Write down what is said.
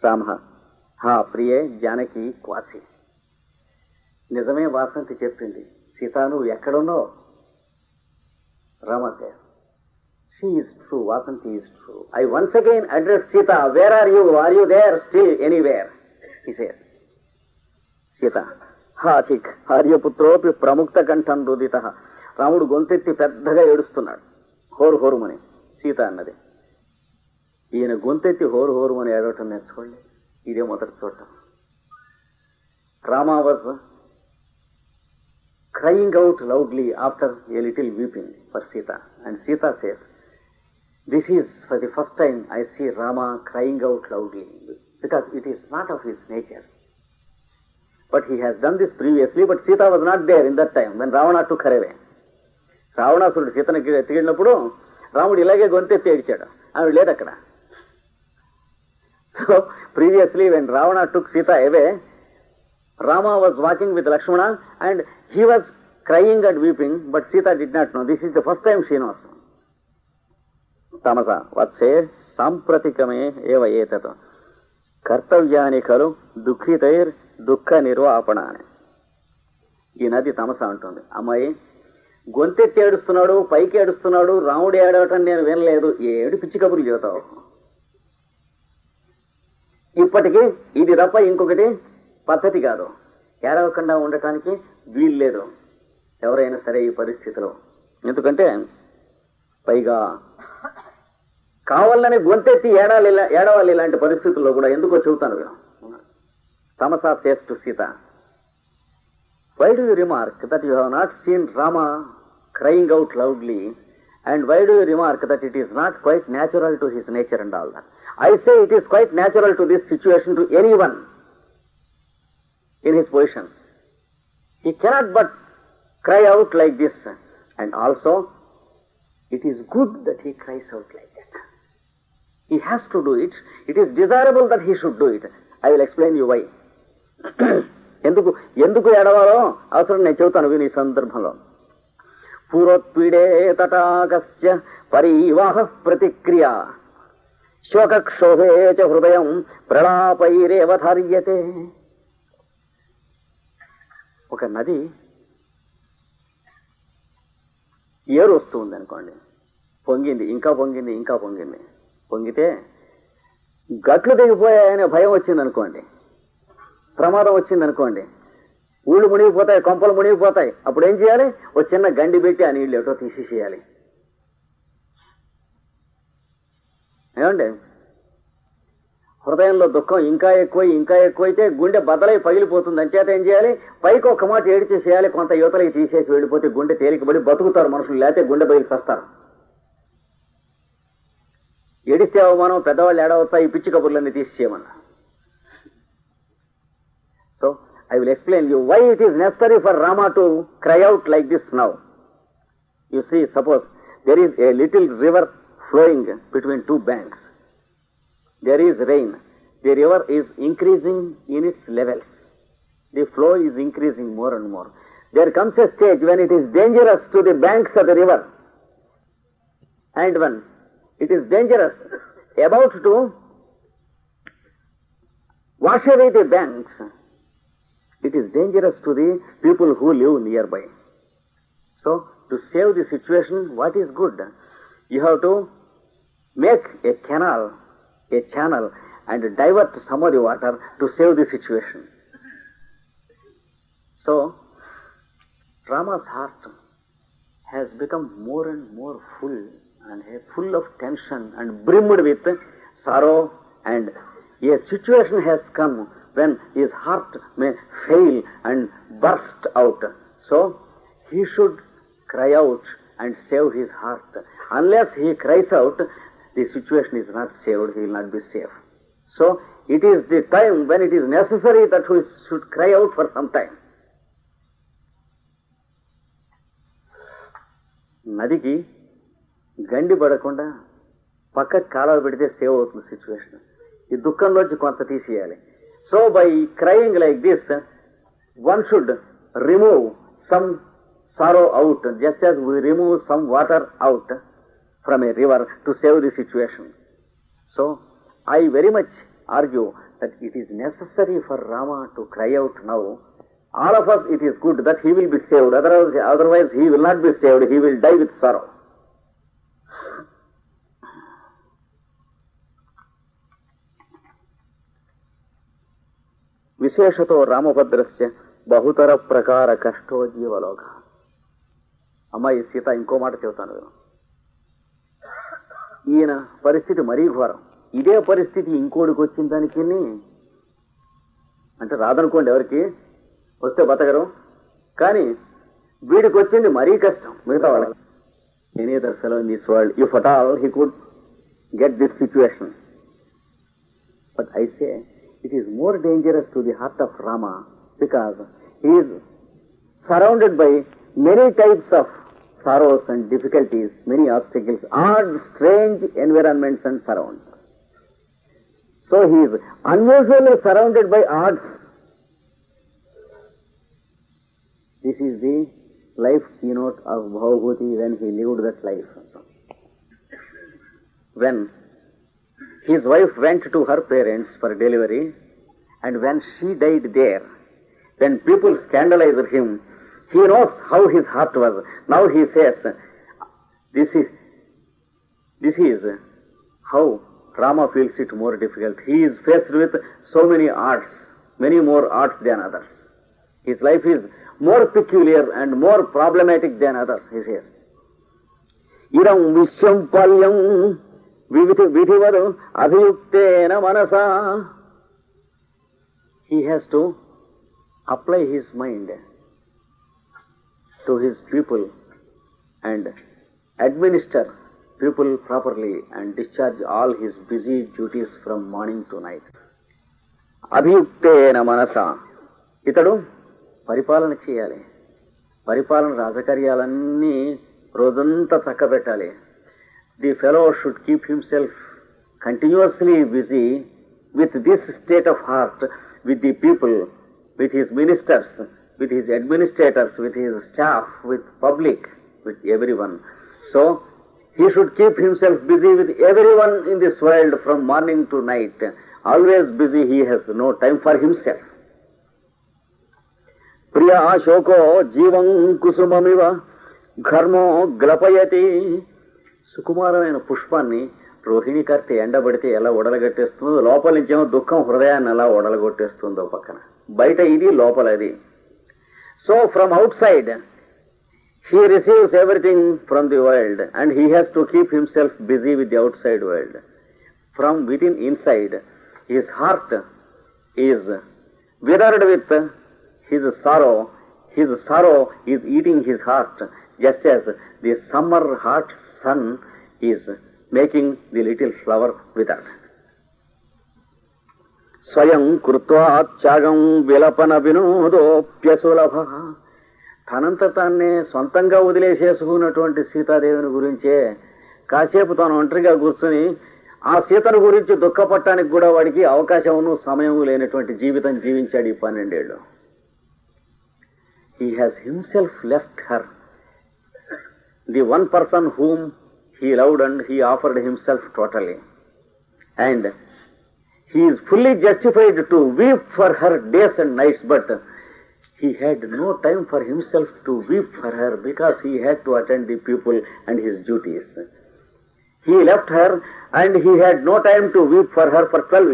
రామ, హా ప్రియే జానకి క్వాసి. నిజమే వాసంతి చెప్పింది. సీత, నువ్వు ఎక్కడున్నావు? Rama says, she is true, Vasanti is true. I once again address Sita, where are you? Are you there still anywhere? He says. Sita, ha chik, ఆర్యపుత్రోపి ప్రముక్త కంఠం రుదిత. రాముడు గొంతెత్తి పెద్దగా ఏడుస్తున్నాడు, హోరు హోరుమని. సీత అన్నది, ఈయన గొంతెత్తి హోరు హోరుమని ఏడవటం నేర్చుకోండి, ఇదే మొదటి చూడటం. Rama was crying out loudly after a little weeping for Sita. And Sita says, this is for the first time I see Rama crying out loudly, because it is not of his nature. But he has done this previously, but Sita was not there in that time when Ravana took her away. రావణాసురుడు సీతను ఎత్తికినప్పుడు రాముడు ఇలాగే గొంతెత్తి ఏడిచాడు, ఆవిడ లేదు అక్కడ. So previously when Ravana took Sita away, Rama was walking with Lakshmana and he was crying and weeping, but Sita did not know. This is the first time she knows. Tamasa vatse sampratikame eva etat kartavyani khalu dukhitair dukha nirvapanane. ఈ నది తమస అంటుంది, అమ్మాయి గొంతెత్తి ఏడుస్తున్నాడు, పైకి ఏడుస్తున్నాడు, రాముడు ఏడవటం నేను వినలేదు, ఏడు పిచ్చి కబుర్లు చెబుతావు. ఇప్పటికీ ఇది తప్ప ఇంకొకటి పద్ధతి కాదు, ఏడవకుండా ఉండటానికి వీల్లేదు ఎవరైనా సరే ఈ పరిస్థితిలో. ఎందుకంటే పైగా కావాలని గొంతెత్తి ఏడవాలి ఇలాంటి పరిస్థితుల్లో కూడా. ఎందుకో చెబుతాను. Tamasa says to Sita, why do you remark that you have not seen Rama crying out loudly, and why do you remark that it is not quite natural to his nature and all that? I say it is quite natural to this situation, to anyone in his position. He cannot but cry out like this, and also it is good that he cries out like that. He has to do it. It is desirable that he should do it. I will explain you why. ఎందుకు ఎందుకు ఏడవాలో అవసరం నేను చెబుతాను విని ఈ సందర్భంలో. పూర్వోత్పీడే తటాకస్య పరివాహ ప్రతిక్రియ శోకక్షోభే చ హృదయం ప్రళాపైరేవధార్యతే. ఒక నది ఏరు వస్తుంది అనుకోండి, పొంగింది, ఇంకా పొంగింది, ఇంకా పొంగింది. పొంగితే గట్లు దిగిపోయాయనే భయం వచ్చింది అనుకోండి, ప్రమాదం వచ్చింది అనుకోండి, ఊళ్ళు మునిగిపోతాయి, కొంపలు మునిగిపోతాయి. అప్పుడు ఏం చేయాలి? ఒక చిన్న గండి పెట్టి ఆ నీళ్ళు ఏటో తీసేసేయాలి. ఏమండి, హృదయంలో దుఃఖం ఇంకా ఎక్కువైతే గుండె బద్దలై పగిలిపోతుంది. అంచేత ఏం చేయాలి? పైకి ఒక్క మాట ఏడిచేసేయాలి, కొంత యువతలకి తీసేసి వెళ్ళిపోతే గుండె తేలికబడి బతుకుతారు మనుషులు, లేకపోతే గుండె బయలు వస్తారు. ఏడిస్తే అవమానం, పెద్దవాళ్ళు ఏడవతా, ఈ పిచ్చి కబుర్లన్నీ తీసేయమన్నా. So I will explain you why it is necessary for Rama to cry out like this now. You see, suppose there is a little river flowing between two banks. There is rain. The river is increasing in its levels. The flow is increasing more and more. There comes a stage when it is dangerous to the banks of the river. And when it is dangerous, about to wash away the banks, it is dangerous to the people who live nearby. So, to save the situation, what is good? You have to make a channel, and divert some of the water to save the situation. So, Rama's heart has become more and more full, and full of tension and brimmed with sorrow, and a situation has come when his heart may fail and burst out. So, he should cry out and save his heart. Unless he cries out, the situation is not saved, he will not be safe. So, it is the time when it is necessary that we should cry out for some time. నదికి గండి పడకుండా పక్కకి కాలువ పెడితే save అవుతుంది situation. ఈ దుఃఖంలోంచి కొంత తీసేయాలి. So by crying like this, one should remove some sorrow out, just as we remove some water out from a river to save the situation. So I very much argue that it is necessary for Rama to cry out now. All of us, it is good that he will be saved. Otherwise he will not be saved. He will die with sorrow. విశేషతో రామభద్రస్య బహుతర ప్రకార కష్టో జీవలోక. అమ్మాయి సీత ఇంకో మాట చెబుతాను. ఈయన పరిస్థితి మరీ ఘోరం. ఇదే పరిస్థితి ఇంకోడికి వచ్చిన దానికి అంటే రాదనుకోండి, ఎవరికి వస్తే బతకరు, కానీ వీడికి వచ్చింది మరీ కష్టం మిగతా వాళ్ళకి. Any other fellow in this world, if at all he could get this situation. But I say it is more dangerous to the heart of Rama because he is surrounded by many types of sorrows and difficulties, many obstacles, odd, strange environments and surroundings. So he is unusually surrounded by odds. This is the life keynote of Bhavabhuti when he lived that life. When his wife went to her parents for delivery, and when she died there, when people scandalized him, he knows how his heart was. Now he says, this is how Rama feels it more difficult. He is faced with so many odds, many more odds than others. His life is more peculiar and more problematic than others, he says. Idam vishwam palyam vidhivaru adhiyuktena manasa. He has to apply his mind to his people and administer people properly and discharge all his busy duties from morning to night. అభియుక్తేన మనస. ఇతడు పరిపాలన చేయాలి. పరిపాలన రాజకార్యాలన్నీ రోజంతా చక్కబెట్టాలి. The fellow should keep himself continuously busy with this state of heart, with the people, with his ministers, with his administrators, with his staff, with public, with everyone. So he should keep himself busy with everyone in this world from morning to night. Always busy, he has no time for himself. Priya shoko jivam kusumamiva ఘర్మో గ్లపయతి. సుకుమారమైన పుష్పాన్ని రోహిణి కర్తె ఎండబడితే ఎలా ఒడలగట్టేస్తుందో, లోపల నుంచేమో దుఃఖం హృదయాన్ని ఎలా ఒడలగొట్టేస్తుందో పక్కన. బయట ఇది, లోపల అది. So from out side he receives everything from the world and he has to keep himself busy with the outside world. From within inside, his heart is withered with his sorrow. His sorrow is eating his heart, just as the summer hot sun is making the little flower withered. స్వయం కృత్వా త్యాగం విలపన వినోదోప్యసులభ. తనంత తాన్నే సొంతంగా వదిలేసేసుకున్నటువంటి సీతాదేవిని గురించే కాసేపు తాను ఒంటరిగా కూర్చుని ఆ సీతను గురించి దుఃఖపడటానికి కూడా వాడికి అవకాశమును సమయము లేనటువంటి జీవితం జీవించాడు ఈ 12 ఏళ్ళు. He has himself left her, the one person whom he loved, and he offered himself totally. And he is fully justified to weep for her days and nights, but he had no time for himself to weep for her because he had to attend the people and his duties. He left her and he had no time to weep for her for 12 years.